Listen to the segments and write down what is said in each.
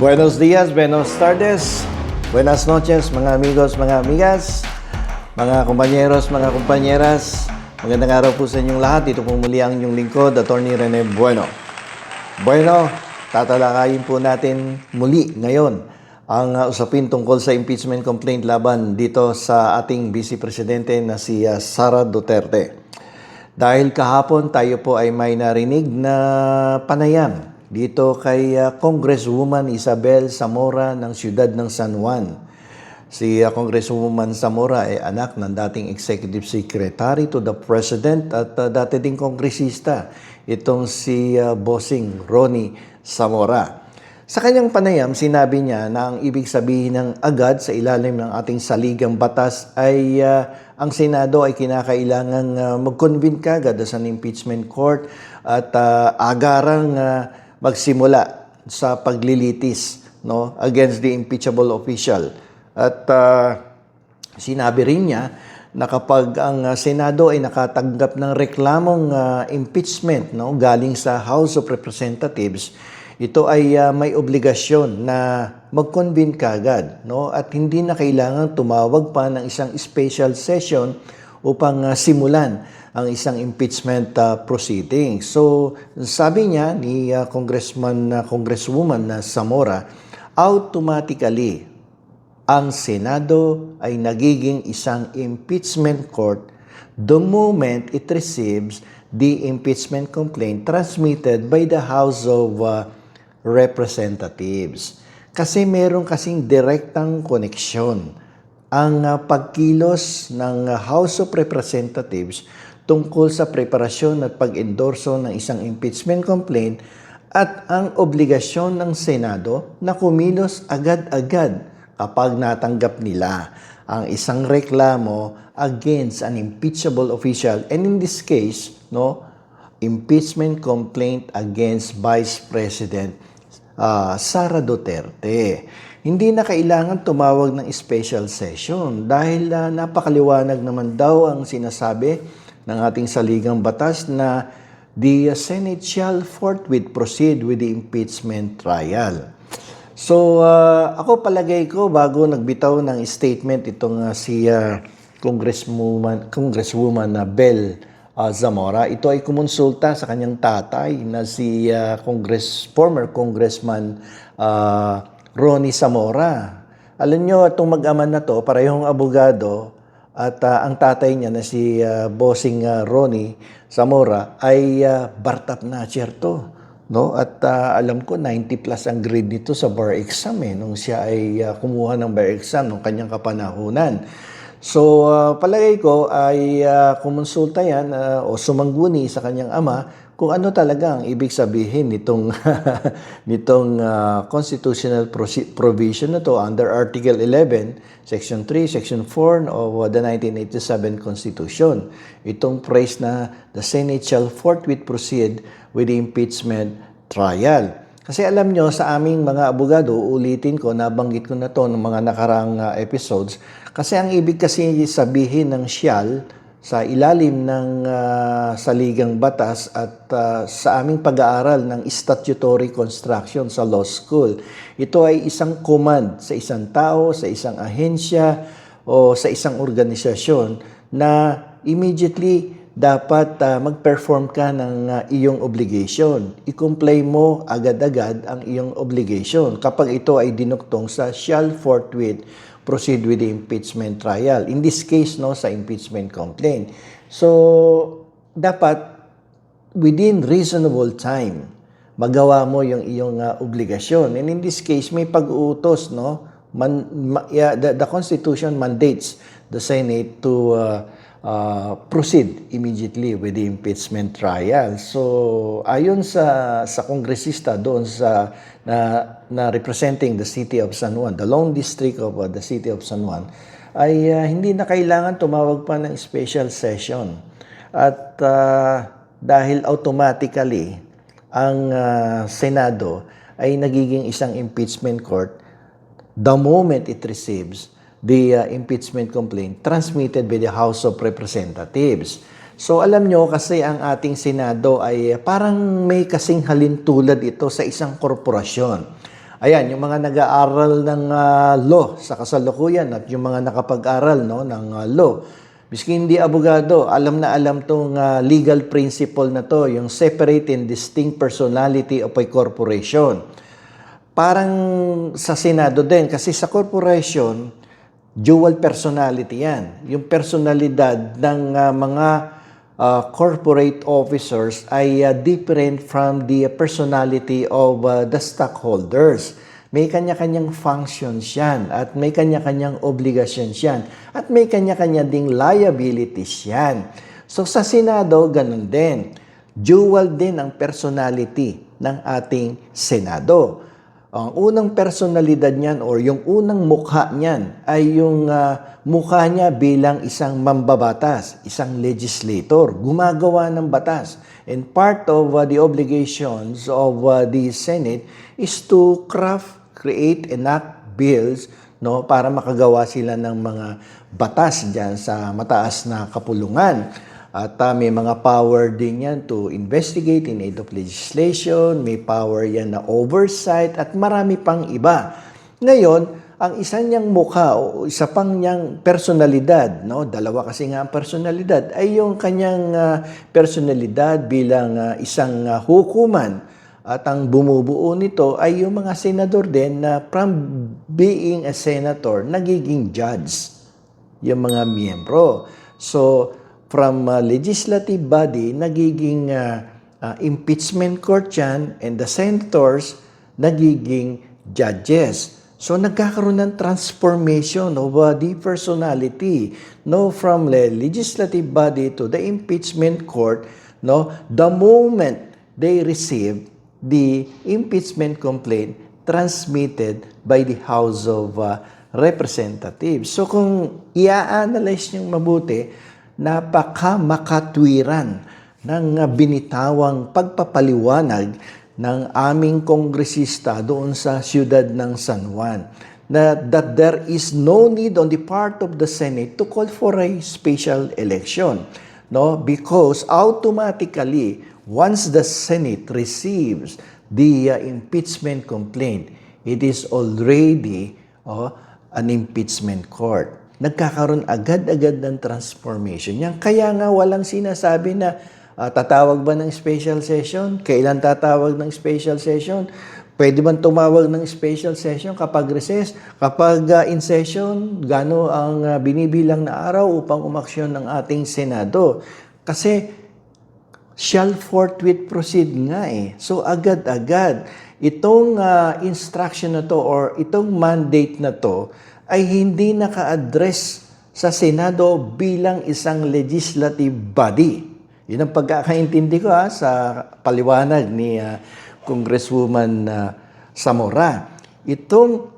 Buenos días, buenos tardes, buenas noches mga amigos, mga amigas, mga kompanyeros, mga kompanyeras. Magandang araw po sa inyong lahat. Ito po muli ang inyong lingkod, Attorney Rene Bueno. Bueno, tatalakayin po natin muli ngayon ang usapin tungkol sa impeachment complaint laban dito sa ating Vice Presidente na si Sara Duterte. Dahil kahapon tayo po ay may narinig na panayam dito kay Congresswoman Isabel Zamora ng siyudad ng San Juan. Si Congresswoman Zamora ay anak ng dating Executive Secretary to the President at dati ding kongresista, itong si Bossing Ronnie Zamora. Sa kanyang panayam, sinabi niya na ang ibig sabihin ng agad sa ilalim ng ating saligang batas ay ang Senado ay kinakailangang mag-convene kagad sa impeachment court at agarang magsimula sa paglilitis against the impeachable official. At sinabi rin niya na kapag ang Senado ay nakatanggap ng reklamong impeachment galing sa House of Representatives, ito ay may obligasyon na mag-convene kagad at hindi na kailangan tumawag pa ng isang special session upang simulan ang isang impeachment proceeding. So, sabi niya ni Congresswoman na Zamora, automatically ang Senado ay nagiging isang impeachment court the moment it receives the impeachment complaint transmitted by the House of Representatives. Kasi meron kasing direktang koneksyon ang pagkilos ng House of Representatives tungkol sa preparasyon at pag-endorso ng isang impeachment complaint at ang obligasyon ng Senado na kumilos agad-agad kapag natanggap nila ang isang reklamo against an impeachable official, and in this case, impeachment complaint against Vice President Sara Duterte. Hindi na kailangan tumawag ng special session dahil napakaliwanag naman daw ang sinasabi ng ating saligang batas na the Senate shall forthwith proceed with the impeachment trial. So, ako palagay ko bago nagbitaw ng statement itong si Congresswoman Bel Zamora, ito ay kumonsulta sa kanyang tatay na si former Congressman Ronnie Zamora. Alam nyo, itong mag-ama na to, parehong abogado, at ang tatay niya na si Bossing Ronnie Zamora ay bar-top notcher to. At alam ko 90 plus ang grade nito sa bar exam nung siya ay kumuha ng bar exam nung kanyang kapanahunan. So palagay ko ay kumonsulta yan o sumangguni sa kanyang ama kung ano talaga ang ibig sabihin nitong constitutional provision na to under Article 11, Section 3, Section 4 of the 1987 Constitution. Itong phrase na the Senate shall forthwith proceed with the impeachment trial. Kasi alam nyo, sa aming mga abogado, ulitin ko, nabanggit ko na to ng mga nakaraang episodes, kasi ang ibig kasi sabihin ng shall sa ilalim ng saligang batas at sa aming pag-aaral ng statutory construction sa law school, ito ay isang command sa isang tao, sa isang ahensya o sa isang organisasyon na immediately dapat mag-perform ka ng iyong obligation. I-comply mo agad-agad ang iyong obligation kapag ito ay dinuktong sa shall forthwith proceed with the impeachment trial. In this case, sa impeachment complaint. So, dapat within reasonable time, magawa mo yung iyong obligasyon. And in this case, may pag-uutos, the Constitution mandates the Senate to proceed immediately with the impeachment trial. So, ayon sa kongresista doon na representing the city of San Juan, the Long District of the city of San Juan, ay hindi na kailangan tumawag pa ng special session. At dahil automatically ang Senado ay nagiging isang impeachment court the moment it receives the impeachment complaint transmitted by the House of Representatives. So alam nyo kasi ang ating Senado ay parang may kasing halintulad ito sa isang korporasyon. Ayan, yung mga nag-aaral ng law sa kasalukuyan at yung mga nakapag-aral no, ng law, miski hindi abogado, alam na alam tong legal principle na to, yung separate and distinct personality of a corporation. Parang sa Senado din, kasi sa corporation, dual personality yan. Yung personalidad ng mga corporate officers ay different from the personality of the stockholders. May kanya-kanyang functions yan at may kanya-kanyang obligations yan at may kanya-kanya ding liabilities yan. So sa Senado, ganun din. Dual din ang personality ng ating Senado. Ang unang personalidad niyan or yung unang mukha niyan ay yung mukha niya bilang isang mambabatas, isang legislator, gumagawa ng batas. And part of the obligations of the Senate is to craft, create, enact bills no, para makagawa sila ng mga batas diyan sa mataas na kapulungan. At may mga power din yan to investigate in aid of legislation, may power yan na oversight, at marami pang iba. Ngayon, ang isa niyang mukha o isa pang niyang personalidad, no? Dalawa kasi nga ang personalidad, ay yung kanyang personalidad bilang isang hukuman. At ang bumubuo nito ay yung mga senador din na from being a senator, nagiging judge, yung mga miyembro. So, from legislative body, nagiging impeachment court yan, and the senators, nagiging judges. So, nagkakaroon ng transformation of the personality, no, from the legislative body to the impeachment court, no, the moment they receive the impeachment complaint transmitted by the House of Representatives. So, kung i-analyze niyong mabuti, napaka-makatwiran ng binitawang pagpapaliwanag ng aming kongresista doon sa siyudad ng San Juan that there is no need on the part of the Senate to call for a special election, no, because automatically once the Senate receives the impeachment complaint, it is already an impeachment court. Nagkakaroon agad-agad ng transformation. Yan. Kaya nga walang sinasabi na tatawag ba ng special session? Kailan tatawag ng special session? Pwede bang tumawag ng special session kapag recess? Kapag in session, gano ang binibilang na araw upang umaksyon ng ating Senado? Kasi shall forthwith proceed nga eh. So agad-agad, itong instruction na to or itong mandate na to ay hindi naka-address sa Senado bilang isang legislative body. Yun ang pagkakaintindi ko sa paliwanag ni Congresswoman Zamora. Itong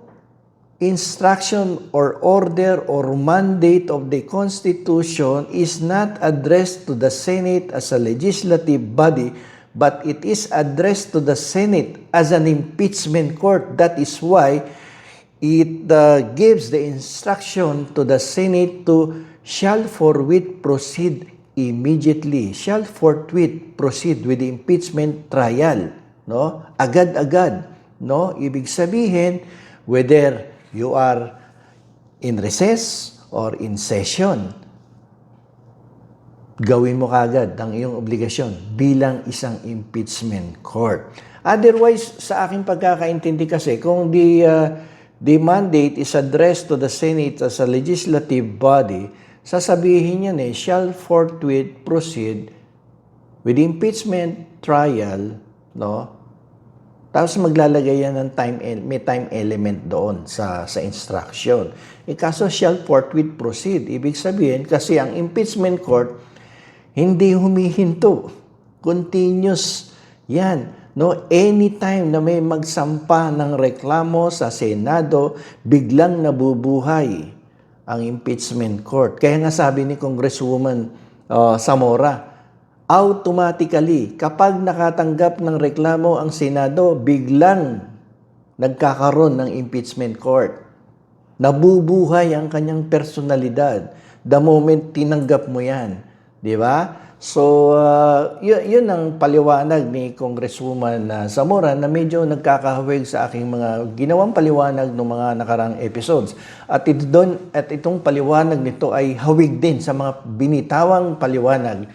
instruction or order or mandate of the Constitution is not addressed to the Senate as a legislative body, but it is addressed to the Senate as an impeachment court. That is why it gives the instruction to the Senate to shall forthwith proceed immediately, shall forthwith proceed with the impeachment trial, no? Agad-agad, no? Ibig sabihin, whether you are in recess or in session, gawin mo kagad ang iyong obligasyon bilang isang impeachment court. Otherwise, sa aking pagkakaintindi kasi, kung the mandate is addressed to the Senate as a legislative body, sasabihin niya shall forthwith proceed with impeachment trial, no? Tapos maglalagay yan ng may time element doon sa instruction. Kaso shall forthwith proceed. Ibig sabihin, kasi ang impeachment court, hindi humihinto. Continuous yan. No, anytime na may magsampa ng reklamo sa Senado, biglang nabubuhay ang impeachment court. Kaya nga sabi ni Congresswoman Zamora, automatically, kapag nakatanggap ng reklamo ang Senado, biglang nagkakaroon ng impeachment court. Nabubuhay ang kanyang personalidad the moment tinanggap mo yan. Di ba? So, yun ang paliwanag ni Congresswoman Zamora na medyo nagkakahawig sa aking mga ginawang paliwanag ng mga nakarang episodes. At itong paliwanag nito ay hawig din sa mga binitawang paliwanag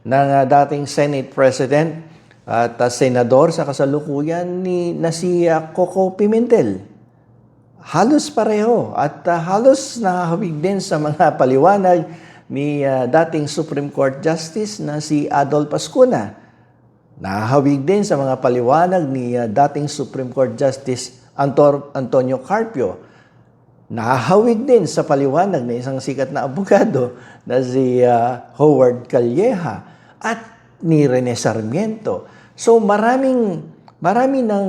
ng dating Senate President at Senador sa kasalukuyan na si Coco Pimentel. Halos pareho at halos nahawig din sa mga paliwanag ni dating Supreme Court Justice na si Adolf Pascuna. Nahawig din sa mga paliwanag ni dating Supreme Court Justice Antonio Carpio. Nahawig din sa paliwanag ng isang sikat na abogado na si Howard Calleja at ni Rene Sarmiento. So marami ng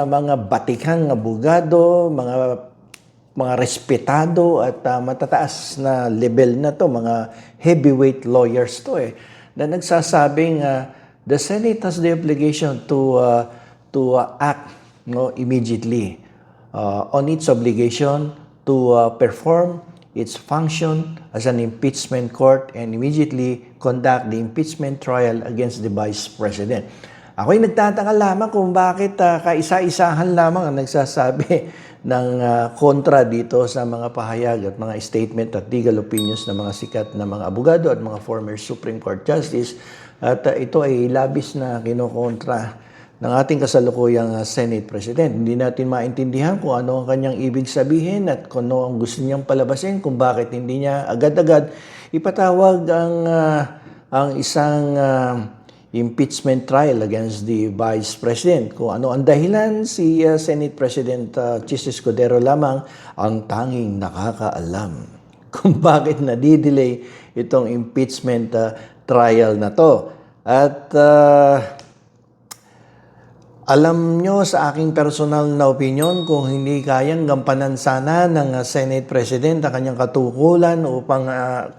mga batikang abogado, mga respetado at matataas na level na to, mga heavyweight lawyers to na nagsasabing the Senate has the obligation to act immediately on its obligation to perform its function as an impeachment court and immediately conduct the impeachment trial against the Vice President. Ako'y nagtataka lamang kung bakit kaisa-isahan lamang ang nagsasabi ng kontra dito sa mga pahayag at mga statement at legal opinions ng mga sikat na mga abogado at mga former Supreme Court Justice. At ito ay labis na kinokontra ng ating kasalukuyang Senate President. Hindi natin maintindihan kung ano ang kanyang ibig sabihin at kung ano ang gusto niyang palabasin, kung bakit hindi niya agad-agad ipatawag ang isang impeachment trial against the Vice President. Kung ano ang dahilan, si Senate President Chis Escudero lamang ang tanging nakakaalam kung bakit nadidelay itong impeachment trial na to. At alam nyo sa aking personal na opinion, kung hindi kayang gampanan sana ng Senate President ang kanyang katukulan upang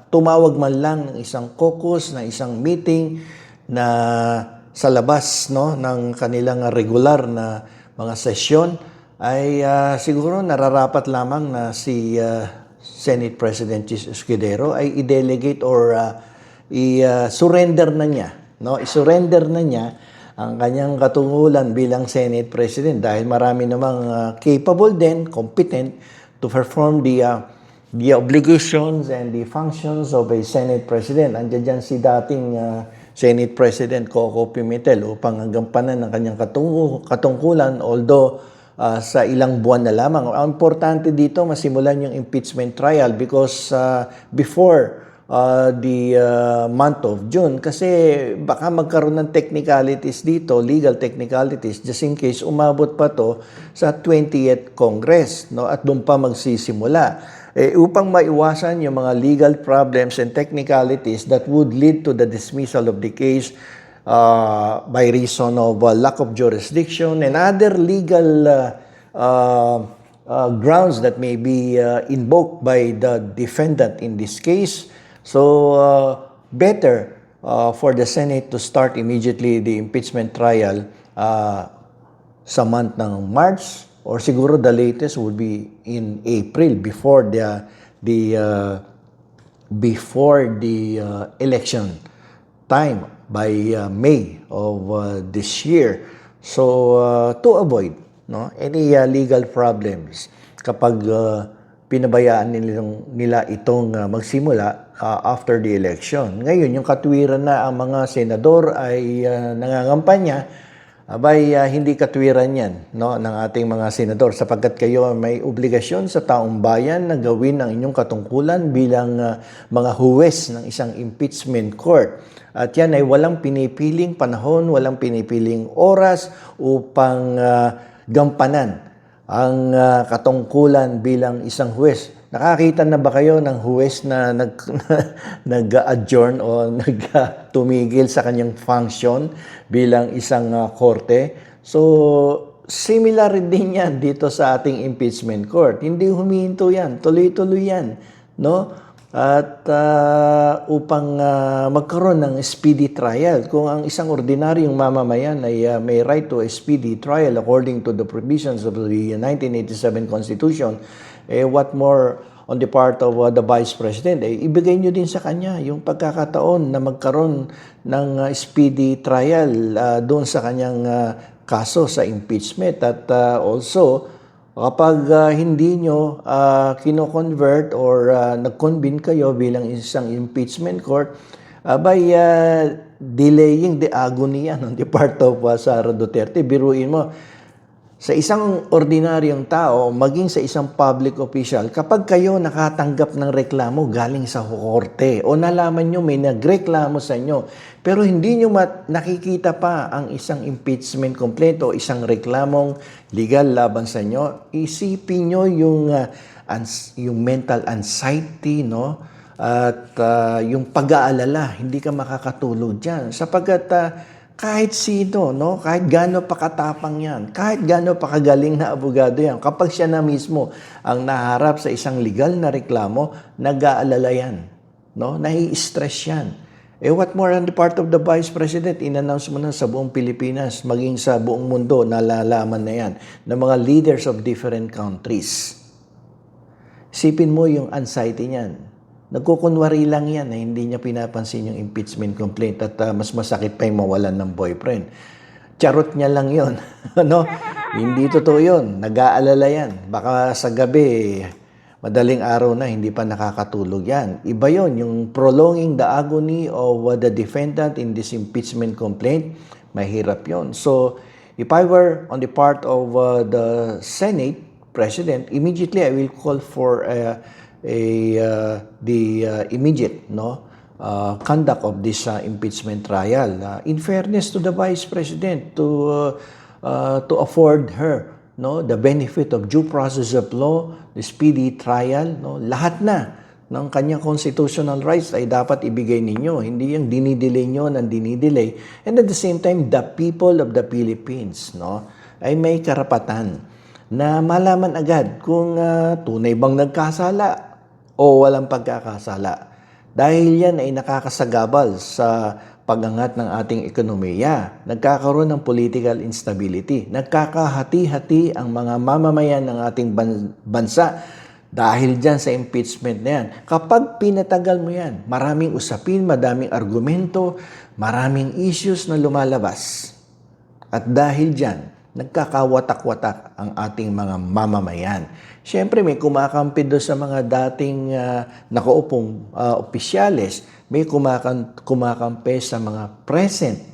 tumawag man lang ng isang caucus, na isang meeting na sa labas ng kanilang regular na mga sesyon, ay siguro nararapat lamang na si Senate President Chis Escudero ay i-delegate or i-surrender na niya. I-surrender na niya ang kanyang katungulan bilang Senate President dahil marami namang capable din, competent to perform the obligations and the functions of a Senate President. Andiyan dyan si dating Senate President Coco Pimentel upang gampanan ng kanyang katungkulan, although sa ilang buwan na lamang. Ang importante dito, masimulan yung impeachment trial because before the month of June, kasi baka magkaroon ng technicalities dito, legal technicalities, just in case umabot pa to sa 20th Congress, at doon pa magsisimula. Upang maiwasan yung mga legal problems and technicalities that would lead to the dismissal of the case by reason of lack of jurisdiction and other legal grounds that may be invoked by the defendant in this case. So, better for the Senate to start immediately the impeachment trial sa month ng March, or siguro the latest would be in April before the election time by May of this year. So to avoid any legal problems kapag pinabayaan nila itong magsimula after the election. Ngayon, yung katwiran na ang mga senador ay nangangampanya, hindi katwiran yan ng ating mga senador sapagkat kayo may obligasyon sa taong bayan na gawin ang inyong katungkulan bilang mga huwes ng isang impeachment court. At yan ay walang pinipiling panahon, walang pinipiling oras upang gampanan ang katungkulan bilang isang huwes. Nakakita na ba kayo ng huwes na nag-adjourn o tumigil sa kanyang function bilang isang korte? So, similar din yan dito sa ating impeachment court. Hindi humihinto yan, tuloy-tuloy yan, At upang magkaroon ng speedy trial, kung ang isang ordinaryong mamamayan ay may right to a speedy trial according to the provisions of the 1987 Constitution, what more on the part of the Vice President, ibigay nyo din sa kanya yung pagkakataon na magkaroon ng speedy trial doon sa kanyang kaso sa impeachment. At also, kapag hindi nyo kino-convert or nag-convene kayo bilang isang impeachment court, by delaying the agony on the part of Sara Duterte, biruin mo, sa isang ordinaryong tao, maging sa isang public official, kapag kayo nakatanggap ng reklamo galing sa korte o nalaman nyo may nagreklamo sa inyo, pero hindi nyo nakikita pa ang isang impeachment complaint o isang reklamong legal laban sa inyo, isipin nyo yung mental anxiety, no? At yung pag-aalala, hindi ka makakatulog dyan. Sapagkat kahit sino, no? Kahit gaano pa katapang yan, kahit gaano pa kagaling na abogado yan, kapag siya na mismo ang naharap sa isang legal na reklamo, nag-aalala yan, no? Nai-stress yan. What more on the part of the Vice President, in-announce mo na sa buong Pilipinas, maging sa buong mundo, nalalaman na yan, ng mga leaders of different countries. Sipin mo yung anxiety niyan. Nagkukunwari lang yan na hindi niya pinapansin yung impeachment complaint at mas masakit pa yung mawalan ng boyfriend. Charot niya lang yon. No? Hindi totoo yun. Nag-aalala yan. Baka sa gabi, madaling araw na, hindi pa nakakatulog yan. Iba yon, yung prolonging the agony of the defendant in this impeachment complaint, mahirap yon. So, if I were on the part of the Senate President, immediately I will call for the immediate conduct of this impeachment trial. In fairness to the Vice President, to afford her the benefit of due process of law, the speedy trial, lahat na ng kanyang constitutional rights ay dapat ibigay ninyo. Hindi yung dinidelay nyo ng dinidelay. And at the same time, the people of the Philippines ay may karapatan na malaman agad kung tunay bang nagkasala o walang pagkakasala. Dahil yan ay nakakasagabal sa pagangat ng ating ekonomiya. Nagkakaroon ng political instability. Nagkakahati-hati ang mga mamamayan ng ating bansa dahil dyan sa impeachment na yan. Kapag pinatagal mo yan, maraming usapin, madaming argumento, maraming issues na lumalabas. At dahil dyan, nagkakawatak-watak ang ating mga mamamayan. Siyempre, may kumakampi doon sa mga dating nakaupong opisyales. May kumakampi sa mga present,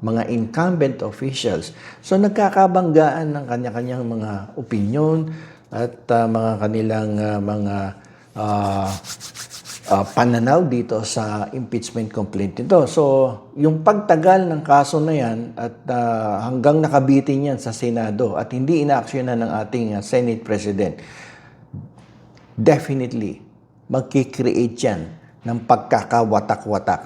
mga incumbent officials. So, nagkakabanggaan ng kanya-kanyang mga opinion at mga kanilang pananaw dito sa impeachment complaint nito. So, yung pagtagal ng kaso na yan at hanggang nakabitin yan sa Senado at hindi inaaksyonan ng ating Senate President, definitely magkikreate yan ng pagkakawatak-watak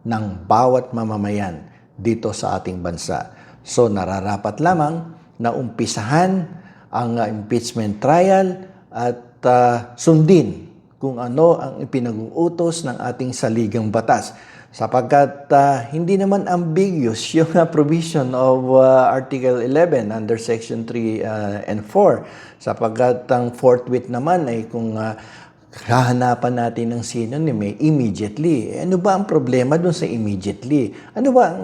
ng bawat mamamayan dito sa ating bansa. So, nararapat lamang na umpisahan ang impeachment trial at sundin kung ano ang ipinag-uutos ng ating saligang batas. Sapagkat hindi naman ambiguous yung provision of Article 11 under Section 3 and 4. Sapagkat ang forthwith naman ay kung hahanapan natin ng synonym immediately. Ano ba ang problema doon sa immediately? Ano ba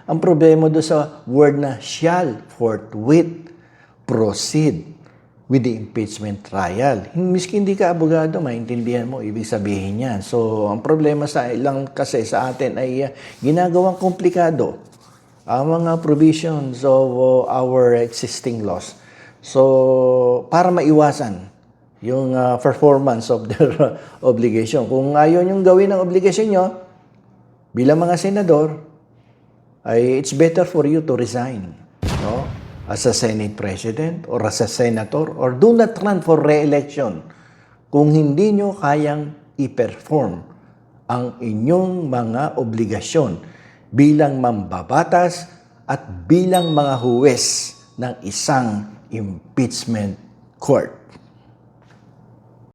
ang problema doon sa word na shall forthwith proceed with the impeachment trial? Miski hindi ka abogado, maintindihan mo, ibig sabihin yan. So, ang problema sa ilang kasi sa atin ay ginagawang komplikado ang mga provisions of our existing laws. So, para maiwasan yung performance of their obligation. Kung ayaw nyong gawin ang obligation nyo, bilang mga senador, ay it's better for you to resign, as a Senate President or as a Senator, or do not run for re-election kung hindi nyo kayang i-perform ang inyong mga obligasyon bilang mambabatas at bilang mga huwes ng isang impeachment court.